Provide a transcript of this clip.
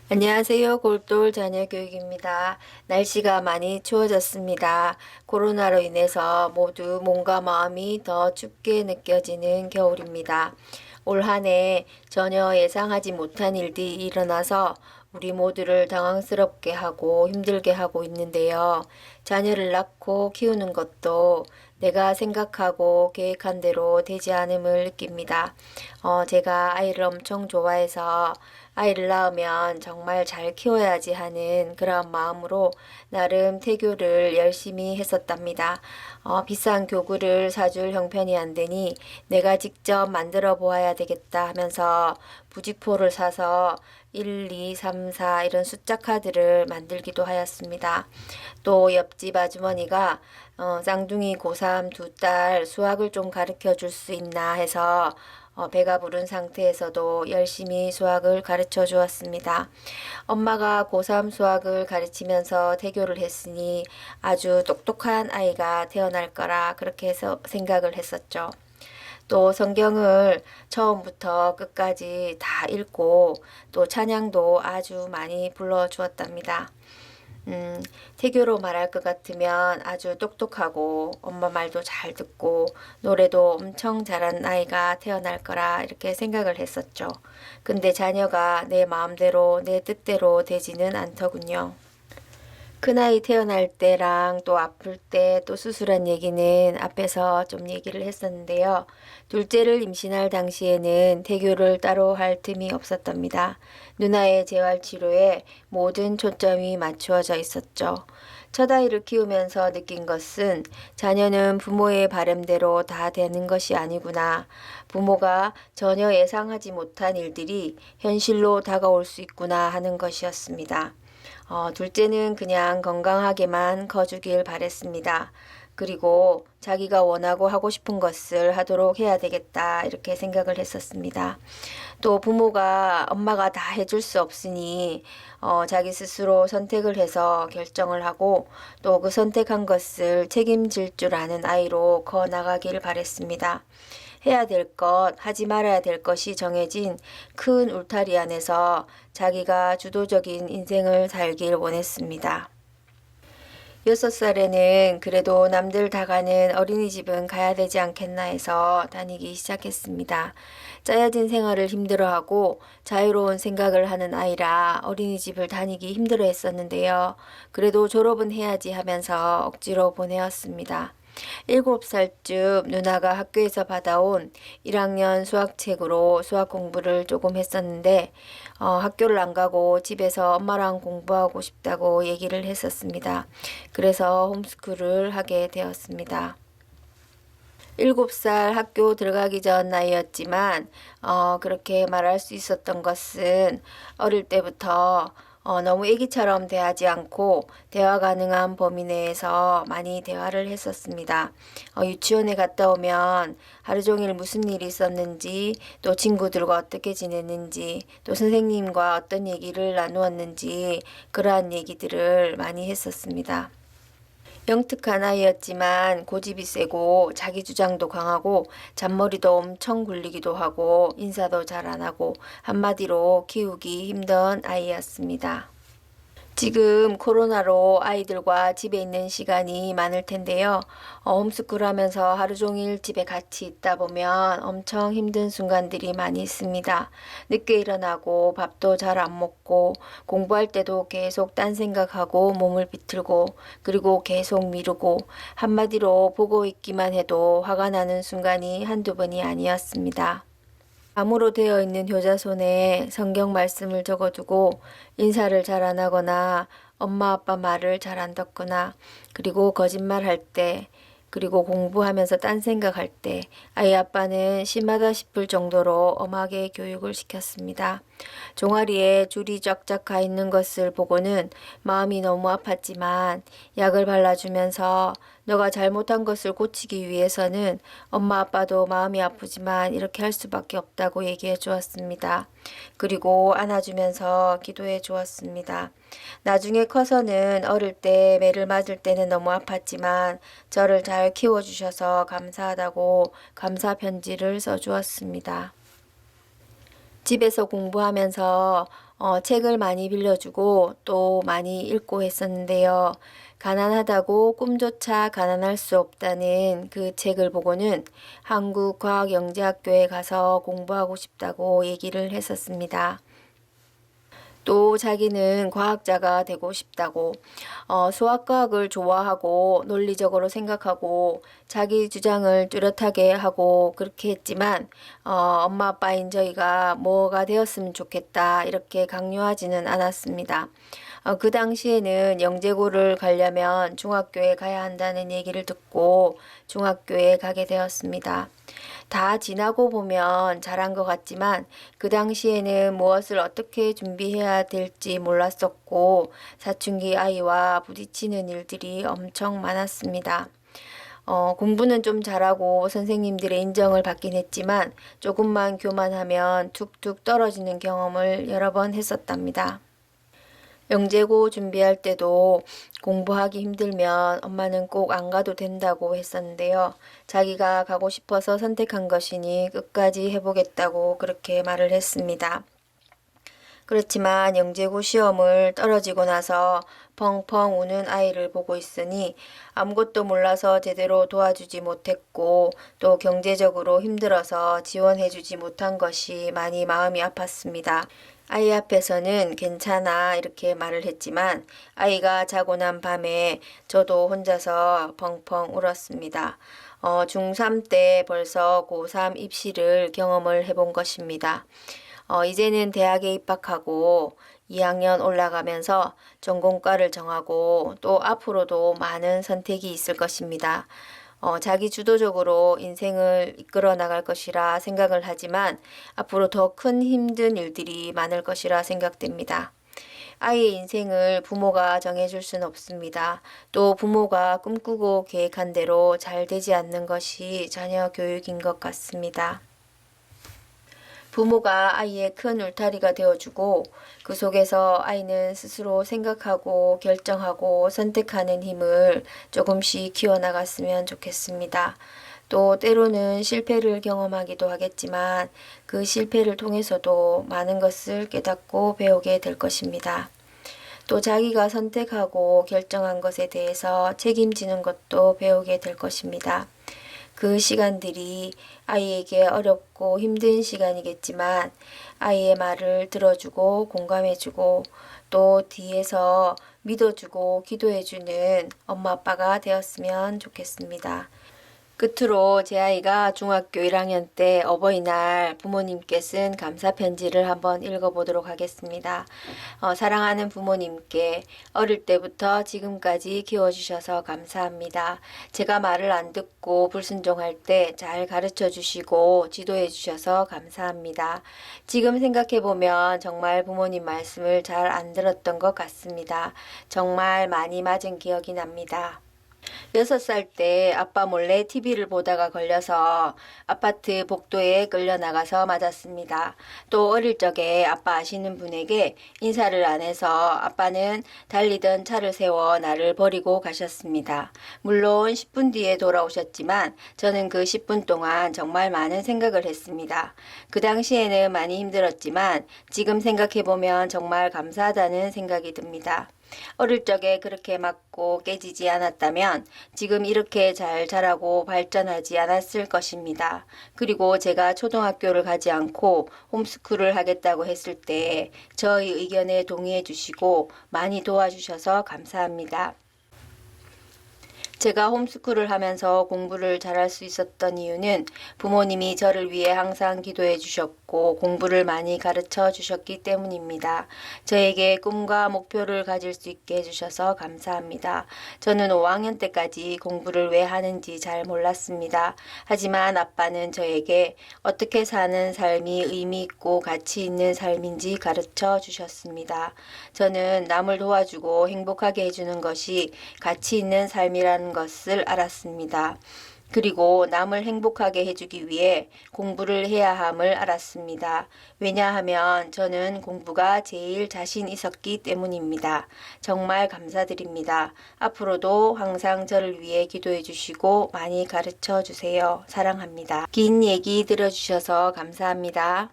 안녕하세요. 골돌 자녀교육입니다. 날씨가 많이 추워졌습니다. 코로나로 인해서 모두 몸과 마음이 더 춥게 느껴지는 겨울입니다. 올 한 해 전혀 예상하지 못한 일들이 일어나서 우리 모두를 당황스럽게 하고 힘들게 하고 있는데요. 자녀를 낳고 키우는 것도 내가 생각하고 계획한 대로 되지 않음을 느낍니다. 제가 아이를 엄청 좋아해서 아이를 낳으면 정말 잘 키워야지 하는 그런 마음으로 나름 태교를 열심히 했었답니다. 비싼 교구를 사줄 형편이 안 되니 내가 직접 만들어 보아야 되겠다 하면서 부직포를 사서 1, 2, 3, 4 이런 숫자 카드를 만들기도 하였습니다. 또 옆집 아주머니가 쌍둥이 고3 두 딸 수학을 좀 가르쳐 줄 수 있나 해서 배가 부른 상태에서도 열심히 수학을 가르쳐 주었습니다. 엄마가 고3 수학을 가르치면서 태교를 했으니 아주 똑똑한 아이가 태어날 거라 그렇게 해서 생각을 했었죠. 또 성경을 처음부터 끝까지 다 읽고 또 찬양도 아주 많이 불러주었답니다. 태교로 말할 것 같으면 아주 똑똑하고 엄마 말도 잘 듣고 노래도 엄청 잘하는 아이가 태어날 거라 이렇게 생각을 했었죠. 근데 자녀가 내 마음대로 내 뜻대로 되지는 않더군요. 큰아이 태어날 때랑 또 아플 때 또 수술한 얘기는 앞에서 좀 얘기를 했었는데요. 둘째를 임신할 당시에는 태교를 따로 할 틈이 없었답니다. 누나의 재활치료에 모든 초점이 맞추어져 있었죠. 첫 아이를 키우면서 느낀 것은 자녀는 부모의 바람대로 다 되는 것이 아니구나. 부모가 전혀 예상하지 못한 일들이 현실로 다가올 수 있구나 하는 것이었습니다. 둘째는 그냥 건강하게만 커주길 바랬습니다. 그리고 자기가 원하고 하고 싶은 것을 하도록 해야 되겠다 이렇게 생각을 했었습니다. 또 부모가 엄마가 다 해줄 수 없으니 자기 스스로 선택을 해서 결정을 하고 또 그 선택한 것을 책임질 줄 아는 아이로 커 나가길 바랬습니다. 해야 될 것, 하지 말아야 될 것이 정해진 큰 울타리 안에서 자기가 주도적인 인생을 살길 원했습니다. 6살에는 그래도 남들 다 가는 어린이집은 가야 되지 않겠나 해서 다니기 시작했습니다. 짜여진 생활을 힘들어하고 자유로운 생각을 하는 아이라 어린이집을 다니기 힘들어 했었는데요. 그래도 졸업은 해야지 하면서 억지로 보내었습니다. 7살쯤 누나가 학교에서 받아온 1학년 수학책으로 수학 공부를 조금 했었는데 학교를 안 가고 집에서 엄마랑 공부하고 싶다고 얘기를 했었습니다. 그래서 홈스쿨을 하게 되었습니다. 7살 학교 들어가기 전 나이였지만 그렇게 말할 수 있었던 것은 어릴 때부터 너무 애기처럼 대하지 않고 대화 가능한 범위 내에서 많이 대화를 했었습니다. 유치원에 갔다 오면 하루 종일 무슨 일이 있었는지, 또 친구들과 어떻게 지냈는지, 또 선생님과 어떤 얘기를 나누었는지 그러한 얘기들을 많이 했었습니다. 영특한 아이였지만 고집이 세고 자기 주장도 강하고 잔머리도 엄청 굴리기도 하고 인사도 잘 안 하고 한마디로 키우기 힘든 아이였습니다. 지금 코로나로 아이들과 집에 있는 시간이 많을 텐데요. 홈스쿨 하면서 하루 종일 집에 같이 있다 보면 엄청 힘든 순간들이 많이 있습니다. 늦게 일어나고 밥도 잘 안 먹고 공부할 때도 계속 딴 생각하고 몸을 비틀고 그리고 계속 미루고 한마디로 보고 있기만 해도 화가 나는 순간이 한두 번이 아니었습니다. 나무로 되어 있는 효자손에 성경 말씀을 적어두고 인사를 잘 안 하거나 엄마 아빠 말을 잘 안 듣거나 그리고 거짓말할 때 그리고 공부하면서 딴 생각할 때 아이 아빠는 심하다 싶을 정도로 엄하게 교육을 시켰습니다. 종아리에 줄이 쫙쫙 가 있는 것을 보고는 마음이 너무 아팠지만 약을 발라주면서 너가 잘못한 것을 고치기 위해서는 엄마 아빠도 마음이 아프지만 이렇게 할 수밖에 없다고 얘기해 주었습니다. 그리고 안아주면서 기도해 주었습니다. 나중에 커서는 어릴 때 매를 맞을 때는 너무 아팠지만 저를 잘 키워주셔서 감사하다고 감사 편지를 써주었습니다. 집에서 공부하면서 책을 많이 빌려주고 또 많이 읽고 했었는데요. 가난하다고 꿈조차 가난할 수 없다는 그 책을 보고는 한국과학영재학교에 가서 공부하고 싶다고 얘기를 했었습니다. 또 자기는 과학자가 되고 싶다고, 수학과학을 좋아하고 논리적으로 생각하고 자기 주장을 뚜렷하게 하고 그렇게 했지만 엄마 아빠인 저희가 뭐가 되었으면 좋겠다 이렇게 강요하지는 않았습니다. 그 당시에는 영재고를 가려면 중학교에 가야 한다는 얘기를 듣고 중학교에 가게 되었습니다. 다 지나고 보면 잘한 것 같지만 그 당시에는 무엇을 어떻게 준비해야 될지 몰랐었고 사춘기 아이와 부딪히는 일들이 엄청 많았습니다. 공부는 좀 잘하고 선생님들의 인정을 받긴 했지만 조금만 교만하면 툭툭 떨어지는 경험을 여러 번 했었답니다. 영재고 준비할 때도 공부하기 힘들면 엄마는 꼭 안 가도 된다고 했었는데요. 자기가 가고 싶어서 선택한 것이니 끝까지 해보겠다고 그렇게 말을 했습니다. 그렇지만 영재고 시험을 떨어지고 나서 펑펑 우는 아이를 보고 있으니 아무것도 몰라서 제대로 도와주지 못했고 또 경제적으로 힘들어서 지원해주지 못한 것이 많이 마음이 아팠습니다. 아이 앞에서는 괜찮아 이렇게 말을 했지만 아이가 자고 난 밤에 저도 혼자서 펑펑 울었습니다. 중3 때 벌써 고3 입시를 경험을 해본 것입니다. 이제는 대학에 입학하고 2학년 올라가면서 전공과를 정하고 또 앞으로도 많은 선택이 있을 것입니다. 자기 주도적으로 인생을 이끌어 나갈 것이라 생각을 하지만 앞으로 더 큰 힘든 일들이 많을 것이라 생각됩니다. 아이의 인생을 부모가 정해줄 수는 없습니다. 또 부모가 꿈꾸고 계획한 대로 잘 되지 않는 것이 자녀 교육인 것 같습니다. 부모가 아이의 큰 울타리가 되어주고 그 속에서 아이는 스스로 생각하고 결정하고 선택하는 힘을 조금씩 키워나갔으면 좋겠습니다. 또 때로는 실패를 경험하기도 하겠지만 그 실패를 통해서도 많은 것을 깨닫고 배우게 될 것입니다. 또 자기가 선택하고 결정한 것에 대해서 책임지는 것도 배우게 될 것입니다. 그 시간들이 아이에게 어렵고 힘든 시간이겠지만 아이의 말을 들어주고 공감해주고 또 뒤에서 믿어주고 기도해주는 엄마 아빠가 되었으면 좋겠습니다. 끝으로 제 아이가 중학교 1학년 때 어버이날 부모님께 쓴 감사 편지를 한번 읽어보도록 하겠습니다. 사랑하는 부모님께 어릴 때부터 지금까지 키워주셔서 감사합니다. 제가 말을 안 듣고 불순종할 때 잘 가르쳐 주시고 지도해 주셔서 감사합니다. 지금 생각해보면 정말 부모님 말씀을 잘 안 들었던 것 같습니다. 정말 많이 맞은 기억이 납니다. 6살 때 아빠 몰래 TV를 보다가 걸려서 아파트 복도에 끌려 나가서 맞았습니다. 또 어릴 적에 아빠 아시는 분에게 인사를 안 해서 아빠는 달리던 차를 세워 나를 버리고 가셨습니다. 물론 10분 뒤에 돌아오셨지만 저는 그 10분 동안 정말 많은 생각을 했습니다. 그 당시에는 많이 힘들었지만 지금 생각해보면 정말 감사하다는 생각이 듭니다. 어릴 적에 그렇게 맞고 깨지지 않았다면 지금 이렇게 잘 자라고 발전하지 않았을 것입니다. 그리고 제가 초등학교를 가지 않고 홈스쿨을 하겠다고 했을 때 저의 의견에 동의해 주시고 많이 도와주셔서 감사합니다. 제가 홈스쿨을 하면서 공부를 잘할 수 있었던 이유는 부모님이 저를 위해 항상 기도해 주셨고 공부를 많이 가르쳐 주셨기 때문입니다. 저에게 꿈과 목표를 가질 수 있게 해주셔서 감사합니다. 저는 5학년 때까지 공부를 왜 하는지 잘 몰랐습니다. 하지만 아빠는 저에게 어떻게 사는 삶이 의미 있고 가치 있는 삶인지 가르쳐 주셨습니다. 저는 남을 도와주고 행복하게 해주는 것이 가치 있는 삶이라는 것을 알았습니다. 그리고 남을 행복하게 해주기 위해 공부를 해야 함을 알았습니다. 왜냐하면 저는 공부가 제일 자신 있었기 때문입니다. 정말 감사드립니다. 앞으로도 항상 저를 위해 기도해 주시고 많이 가르쳐 주세요. 사랑합니다. 긴 얘기 들어주셔서 감사합니다.